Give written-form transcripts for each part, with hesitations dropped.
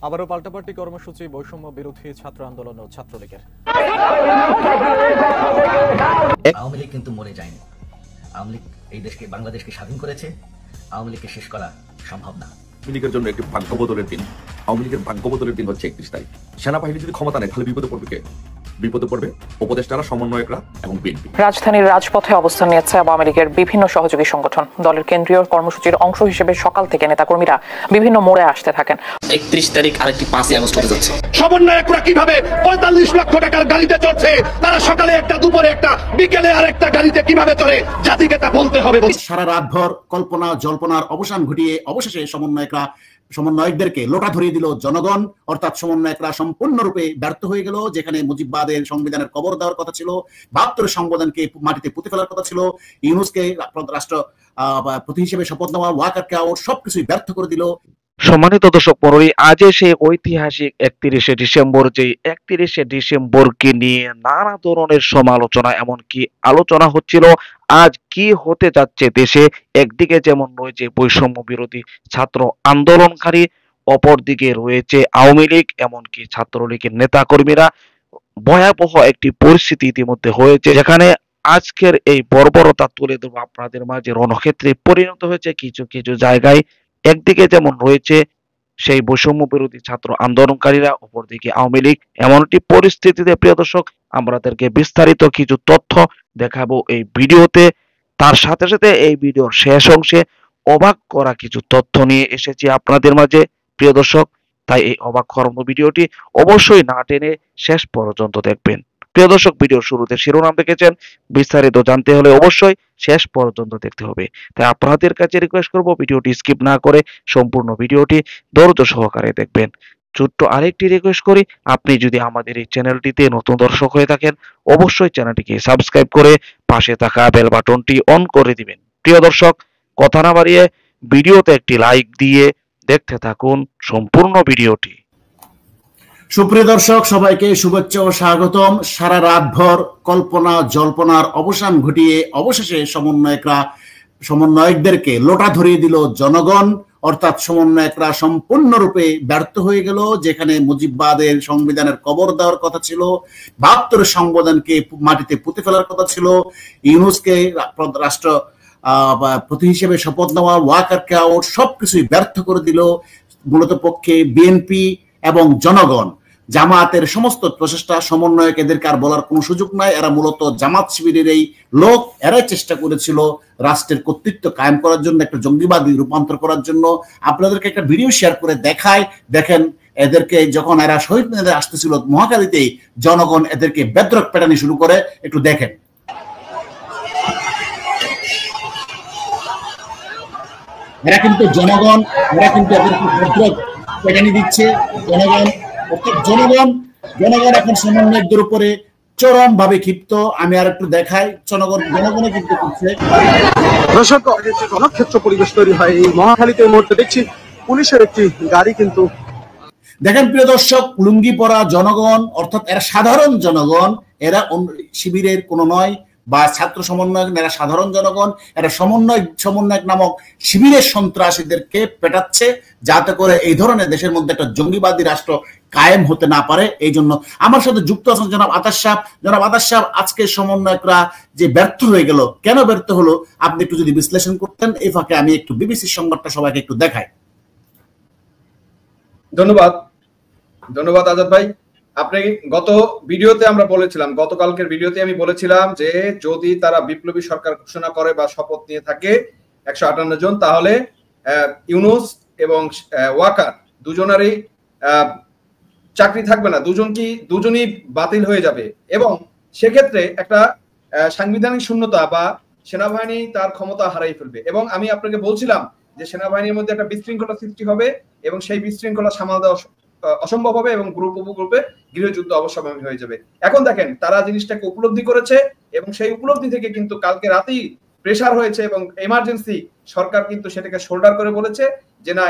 আবারও পাল্টাপাল্টি কর্মসূচি, বৈষম্য বিরোধী ছাত্র আন্দোলন ও ছাত্রলীগের। আওয়ামী লীগ কিন্তু মরে যায়নি। আওয়ামী লীগ এই দেশকে, বাংলাদেশকে স্বাধীন করেছে। আওয়ামী লীগকে শেষ করা সম্ভব না। আওয়ামী লীগের জন্য একটি ভাগ্য বদলের দিন। আওয়ামী লীগের ভাগ্য বদলের দিন হচ্ছে 31 তারিখ। সেনাবাহিনী যদি ক্ষমতা নেয় তাহলে বিপদে পড়বে কে? বিপদে পড়বে উপদেষ্টারা, সমন্বয়করা এবং বিএনপি। রাজধানীর রাজপথে অবস্থান নিয়েছে আওয়ামী লীগের বিভিন্ন সহযোগী সংগঠন। দলের কেন্দ্রীয় কর্মসূচির অংশ হিসেবে সকাল থেকে নেতাকর্মীরা বিভিন্ন মোড়ে আসতে থাকেন। 31 তারিখ আরেকটি 5ই আগস্ট হতে যাচ্ছে। সমন্বয়করা কিভাবে 45 লক্ষ টাকার গাড়িতে চড়ছে, তারা সকালে একটা, দুপুরে একটা, বিকেলে আরেকটা গাড়িতে কিভাবে চড়ে, জাতিকে তা বলতে হবে। সারা রাত ভর কল্পনা জল্পনার অবসান ঘটিয়ে অবশেষে সমন্বয়কদেরকে লোটা ধরিয়ে দিল জনগণ। অর্থাৎ সমন্বয়করা সম্পূর্ণরূপে ব্যর্থ হয়ে গেল। যেখানে মুজিববাদের সংবিধানের কবর দেওয়ার কথা ছিল, 72 সংবিধানকে মাটিতে পুঁতে ফেলার কথা ছিল, ইউনূসকে রাষ্ট্রপতি হিসেবে শপথ নেওয়া, ওয়াকারকে আউট, সবকিছুই ব্যর্থ করে দিল। সম্মানিত দর্শক মণ্ডলী, আজ সেই ঐতিহাসিক 31শে ডিসেম্বর, যে 31শে ডিসেম্বরকে নিয়ে নানা ধরনের সমালোচনা, এমনকি আলোচনা হচ্ছিল আজ কি হতে যাচ্ছে দেশে। একদিকে যেমন রয়েছে বৈষম্য বিরোধী ছাত্র আন্দোলনকারী, অপরদিকে রয়েছে আওয়ামী লীগ, এমনকি ছাত্রলীগের নেতা কর্মীরা। ভয়াবহ একটি পরিস্থিতি ইতিমধ্যে হয়েছে, যেখানে আজকের এই বর্বরতা তুলে ধরবো আপনাদের মাঝে রণক্ষেত্রে পরিণত হয়েছে কিছু কিছু জায়গায়। একদিকে যেমন রয়েছে সেই বৈষম্য বিরোধী ছাত্র আন্দোলনকারীরা, অপরদিকে আওয়ামী লীগ। এমনটি পরিস্থিতিতে প্রিয় দর্শক, আমাদেরকে বিস্তারিত কিছু তথ্য দেখাবো এই ভিডিওতে। তার সাথে সাথে এই ভিডিওর শেষ অংশে অবাক করা কিছু তথ্য নিয়ে এসেছি আপনাদের মাঝে প্রিয় দর্শক। তাই এই অবাক করানো ভিডিওটি অবশ্যই না টেনে শেষ পর্যন্ত দেখবেন। প্রিয় দর্শক, ভিডিওর শুরুতে শিরোনাম দেখেছেন, বিস্তারিত জানতে হলে অবশ্যই শেষ পর্যন্ত দেখতে হবে। তাই আপনাদের কাছে রিকোয়েস্ট করব, ভিডিওটি স্কিপ না করে সম্পূর্ণ ভিডিওটি ধৈর্য সহকারে দেখবেন। ছোট্ট আরেকটি রিকোয়েস্ট করি, আপনি যদি আমাদের এই চ্যানেলটিতে নতুন দর্শক হয়ে থাকেন, অবশ্যই চ্যানেলটিকে সাবস্ক্রাইব করে পাশে থাকা বেল বাটনটি অন করে দিবেন। প্রিয় দর্শক, কথা না বাড়িয়ে ভিডিওতে একটি লাইক দিয়ে দেখতে থাকুন সম্পূর্ণ ভিডিওটি। সুপ্রিয় দর্শক, সবাইকে শুভেচ্ছা ও স্বাগতম। সারা রাত ভর কল্পনা জল্পনার অবসান ঘটিয়ে অবশেষে সমন্বয়কদেরকে লোটা ধরিয়ে দিল জনগণ। অর্থাৎ সমন্বয়করা সম্পূর্ণরূপে ব্যর্থ হয়ে গেল। যেখানে মুজিববাদের সংবিধানের কবর দেওয়ার কথা ছিল, 72 সংবিধানকে মাটিতে পুঁতে ফেলার কথা ছিল, ইউনূসকে রাষ্ট্রপতি হিসেবে শপথ নেওয়া, ওয়াকারকে আউট, সবকিছুই ব্যর্থ করে দিল মূলত পক্ষে বিএনপি এবং জনগণ। জামায়াতের সমস্ত প্রচেষ্টা, সমন্বয়ক এদেরকে আর বলার কোনো সুযোগ নাই। এরা মূলত জামাত শিবিরের এই লোক। এরাই চেষ্টা করেছিল রাষ্ট্রের কর্তৃত্ব কায়েম করার জন্য, একটা জঙ্গিবাদী রূপান্তর করার জন্য। আপনাদেরকে একটা ভিডিও শেয়ার করে দেখায়, দেখেন এদেরকে যখন এরা শহীদ মিনারে আসতেছিল মহাখালীতেই, জনগণ এদেরকে বেদরক পেটানি শুরু করে। একটু দেখেন। এরা কিন্তু জনগণ, এরা কিন্তু এদেরকে বেদরক পেটানি দিচ্ছে। জনগণ এখন সমন্বয়কদের উপরে চরম ভাবে ক্ষিপ্ত। আমি আর একটু দেখাই, জনগণে কিন্তু করছে। রণক্ষেত্র পরিবেশ তৈরি হয় এই মহাখালীতে। এই মুহূর্তে দেখছি পুলিশের একটি গাড়ি কিন্তু। দেখেন প্রিয় দর্শক, লুঙ্গি পরা জনগণ, অর্থাৎ এরা সাধারণ জনগণ। এরা শিবিরের কোনো নয় বা ছাত্র সমন্বয়ক, এরা সাধারণ জনগণ। এরা সমন্বয়ক নামক শিবিরের সন্ত্রাসীদেরকে পেটাচ্ছে, যাতে করে এই ধরনের দেশের মধ্যে একটা জঙ্গিবাদী রাষ্ট্র কায়েম হতে না পারে। এই জন্য আমার সাথে যুক্ত আছেন জনাব আতাশ সাহেব। জনাব আতাশ সাহেব, আজকে সমন্বয়করা যে ব্যর্থ হয়ে গেল, কেন ব্যর্থ হলো আপনি একটু যদি বিশ্লেষণ করতেন। এই ফাঁকে আমি একটু বিবিসির সংবাদটা সবাইকে একটু দেখাই। ধন্যবাদ আজাদ ভাই। আপনি গত ভিডিওতে আমরা বলেছিলাম, গতকালকের ভিডিওতে আমি বলেছিলাম যে যদি তারা বিপ্লবী সরকার ঘোষণা করে বা শপথ নিয়ে থাকে 158 জন, তাহলে ইউনূস এবং ওয়াকার দুজনেরই চাকরি থাকবে না, দুজনই বাতিল হয়ে যাবে। এবং সেক্ষেত্রে একটা সাংবিধানিক শূন্যতা বা সেনাবাহিনী তার ক্ষমতা হারাই ফেলবে। এবং আমি আপনাকে বলছিলাম যে সেনাবাহিনীর মধ্যে একটা বিশৃঙ্খলা সৃষ্টি হবে এবং সেই বিশৃঙ্খলা সামাল দেওয়া অসম্ভব হবে এবং গ্রুপ উপগ্রুপে গৃহযুদ্ধ অবশ্যই হয়ে যাবে। এখন দেখেন, তারা জিনিসটাকে উপলব্ধি করেছে এবং সেই উপলব্ধি থেকে কিন্তু কালকে রাতেই প্রেসার হয়েছে এবং এমার্জেন্সি সরকার কিন্তু সেটাকে শোল্ডার করে বলেছে যে না,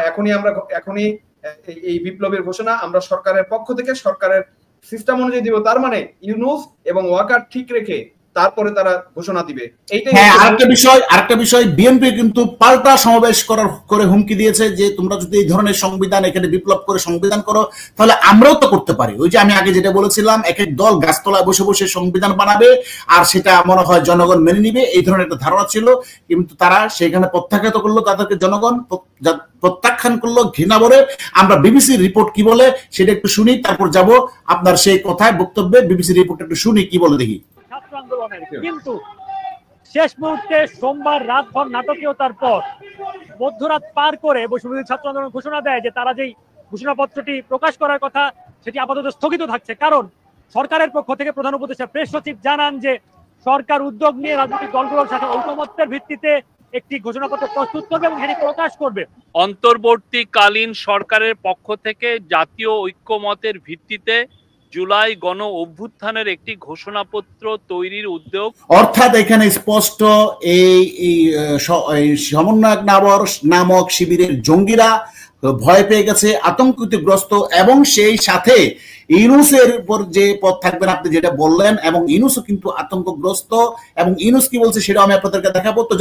এখনই এই বিপ্লবের ঘোষণা আমরা সরকারের পক্ষ থেকে সরকারের সিস্টেম অনুযায়ী দিব। তার মানে ইউনূস এবং ওয়াকার ঠিক রেখে তারপরে তারা ঘোষণা দিবে। এইটাই হ্যাঁ, আরেকটা বিষয় বিএনপি কিন্তু পাল্টা সমাবেশ করে হুমকি দিয়েছে যে তোমরা যদি এই ধরনের সংবিধান এখানে বিপ্লব করে সংবিধান করো তাহলে আমরাও তো করতে পারি। ওই যে আমি আগে যেটা বলেছিলাম, এক এক দল গাছতলায় বসে বসে সংবিধান বানাবে আর সেটা মনে হয় জনগণ মেনে নিবে, এই ধরনের একটা ধারণা ছিল। কিন্তু তারা সেখানে প্রত্যাখ্যাত করলো, তাদেরকে জনগণ প্রত্যাখ্যান করলো ঘৃণা ভরে। আমরা বিবিসির রিপোর্ট কি বলে সেটা একটু শুনি, তারপর যাব আপনার সেই কথায় বক্তব্যে। বিবিসির রিপোর্ট একটু শুনি কি বলে দেখি। ছাত্র আন্দোলনের কিন্তু শেষ মুহূর্তে সোমবার রাতভর নাটকীয়তার পর মধ্যরাত পার করে বৈষম্যবিরোধী ছাত্র আন্দোলন ঘোষণা দেয় যে তারা যেই ঘোষণাপত্রটি প্রকাশ করার কথা সেটি আপাতত স্থগিত থাকছে। কারণ সরকারের পক্ষ থেকে প্রধান উপদেষ্টা প্রেস সচিব জানান যে সরকার উদ্যোগ নিয়ে রাজনৈতিক দলগুলোর সাথে ঐকমত্যের ভিত্তিতে একটি ঘোষণাপত্র প্রস্তুত করবে এবং সেটি প্রকাশ করবে। অন্তর্বর্তীকালীন সরকারের পক্ষ থেকে জাতীয় ঐক্যমতের ভিত্তিতে জুলাই গণ অভ্যুত্থানের একটি ঘোষণাপত্র তৈরির উদ্যোগ। অর্থাৎ এখানে স্পষ্ট এই সমন্বয়ক নামক শিবিরের জঙ্গিরা ভয় পেয়ে গেছে, আতঙ্কগ্রস্ত, এবং সেই সাথে ইউনূসের উপর যে পথ থাকবেন আপনি যেটা বললেন, এবং ইউনূসও কিন্তু আতঙ্কগ্রস্ত। এবং ইউনূস কি বলছে সেটা আমি আপনাদেরকে দেখাবো। তো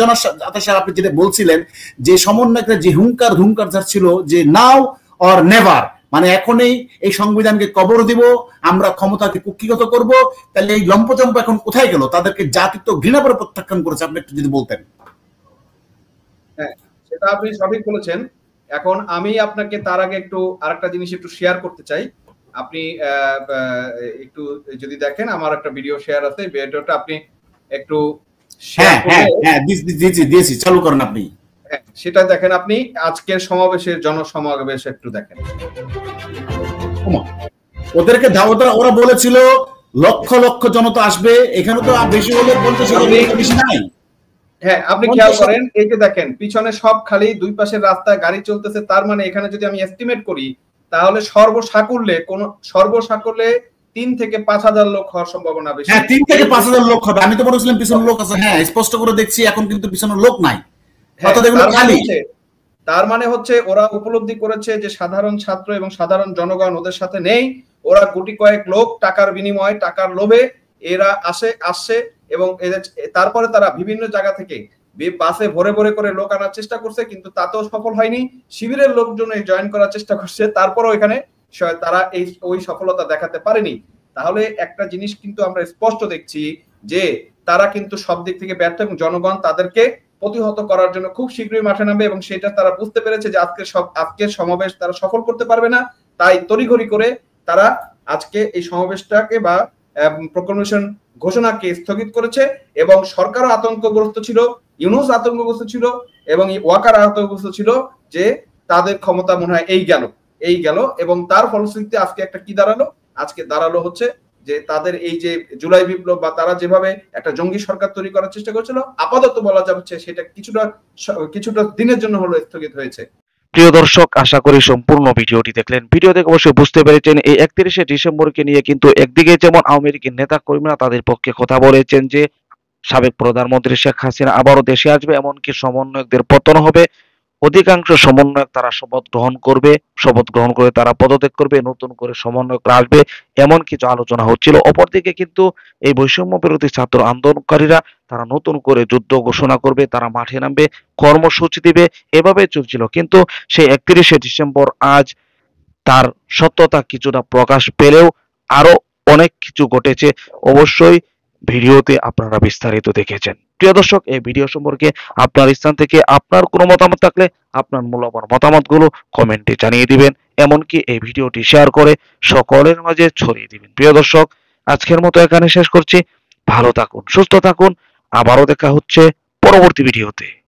আপনি যেটা বলছিলেন যে সমন্বয়করা যে হুঙ্কার ছিল যে নাও অর নেভার, মানে এখনই এই সংবিধানকে কবর দিব, আমরা ক্ষমতাকে কুক্ষিগত করব, তাহলে এই লম্পচম্প এখন কোথায় গেল? তাদেরকে জাতিত্ব ঘৃণা করে প্রত্যাখ্যান করেছে। আপনি একটু যদি বলতেন। হ্যাঁ, সেটা আপনি সঠিক বলেছেন। এখন আমি আপনাকে তার আগে একটু আরেকটা জিনিস একটু শেয়ার করতে চাই। আপনি একটু যদি দেখেন, আমার একটা ভিডিও শেয়ার আছে, ভিডিওটা আপনি একটু দিয়েছি, চালু করেন আপনি। সেটা দেখেন, আপনি আজকের সমাবেশের জনসমাবেশ একটু দেখেন। ওদেরকে ওরা বলেছিল লক্ষ লক্ষ জনতা আসবে, এখানে তো বেশি হলে 50,000 বেশি নাই। হ্যাঁ, আপনি খেয়াল করেন, এই যে দেখেন পিছনে সব খালি, দুই পাশের রাস্তায় গাড়ি চলতেছে। তার মানে এখানে যদি আমি এস্টিমেট করি তাহলে সর্বসাকুল্যে 3 থেকে 5,000 লোক হওয়ার সম্ভাবনা বেশি। হ্যাঁ, 3 থেকে 5,000 লোক হবে। আমি তো বলেছিলাম পিছনে লোক আছে। হ্যাঁ, স্পষ্ট করে দেখছি এখন কিন্তু পিছনে লোক নাই। তার মানে হচ্ছে ওরা উপলব্ধি করেছে যে সাধারণ ছাত্র এবং সাধারণ জনগণ ওদের সাথে নেই। ওরা গুটি কয়েক লোক টাকার বিনিময়ে, টাকার লোভে এরা আসছে এবং তারপরে তারা বিভিন্ন জায়গা থেকে বাসে ভরে ভরে করে লোক আনার চেষ্টা করছে, কিন্তু তাতেও সফল হয়নি। শিবিরের লোকজন জয়েন করার চেষ্টা করছে, তারপরও এখানে তারা ওই সফলতা দেখাতে পারেনি। তাহলে একটা জিনিস কিন্তু আমরা স্পষ্ট দেখছি যে তারা কিন্তু সব দিক থেকে ব্যর্থ এবং জনগণ তাদেরকে প্রতিহত করার জন্য খুব শীঘ্রই মাঠে নামবে এবং সেটা তারা বুঝতে পেরেছে যে আজকের সমাবেশ তারা সফল করতে পারবে না। তাই তড়িঘড়ি করে তারা আজকে এই সমাবেশটাকে বা প্রক্লেমেশন ঘোষণাকে স্থগিত করেছে। এবং সরকারও আতঙ্কগ্রস্ত ছিল, ইউনূস আতঙ্কগ্রস্ত ছিল এবং ওয়াকার আতঙ্কগ্রস্ত ছিল যে তাদের ক্ষমতা মনে হয় এই গেল। এবং তার ফলশ্রুতিতে আজকে একটা কি দাঁড়ালো? আজকে দাঁড়ালো হচ্ছে যে তাদের এই যে জুলাই বিপ্লব বা তারা যেভাবে একটা জঙ্গি সরকার তৈরি করার চেষ্টা করেছিল, আপাতত বলা যাচ্ছে সেটা কিছুটা দিনের জন্য হলো স্থগিত হয়েছে। প্রিয় দর্শক, আশা করি সম্পূর্ণ ভিডিওটি দেখলেন। ভিডিও দেখে অবশ্যই বুঝতে পেরেছেন এই 31শে ডিসেম্বরকে নিয়ে কিন্তু একদিকে যেমন আওয়ামী লীগের নেতা কর্মীরা তাদের পক্ষে কথা বলেছেন যে সাবেক প্রধানমন্ত্রী শেখ হাসিনা আবারও দেশে আসবে, এমনকি সমন্বয়কদের পতন হবে। অধিকাংশ সমন্বয়ক তারা শপথ গ্রহণ করে তারা পদত্যাগ করবে, নতুন করে সমন্বয়করা আসবে, এমন কিছু আলোচনা হচ্ছিল। অপরদিকে কিন্তু এই বৈষম্য বিরোধী ছাত্র আন্দোলনকারীরা তারা নতুন করে যুদ্ধ ঘোষণা করবে, তারা মাঠে নামবে, কর্মসূচি দিবে, এভাবে চলছিল। কিন্তু সেই 31শে ডিসেম্বর আজ তার সত্যতা কিছুটা প্রকাশ পেলেও আরো অনেক কিছু ঘটেছে। অবশ্যই ভিডিওতে আপনারা বিস্তারিত দেখেছেন। প্রিয় দর্শক, এই ভিডিও সম্পর্কে আপনার স্থান থেকে আপনার কোনো মতামত থাকলে আপনার মূল্যবান মতামতগুলো কমেন্টে জানিয়ে দিবেন, এমনকি এই ভিডিওটি শেয়ার করে সকলের মাঝে ছড়িয়ে দিবেন। প্রিয় দর্শক, আজকের মতো এখানে শেষ করছি। ভালো থাকুন, সুস্থ থাকুন, আবারও দেখা হচ্ছে পরবর্তী ভিডিওতে।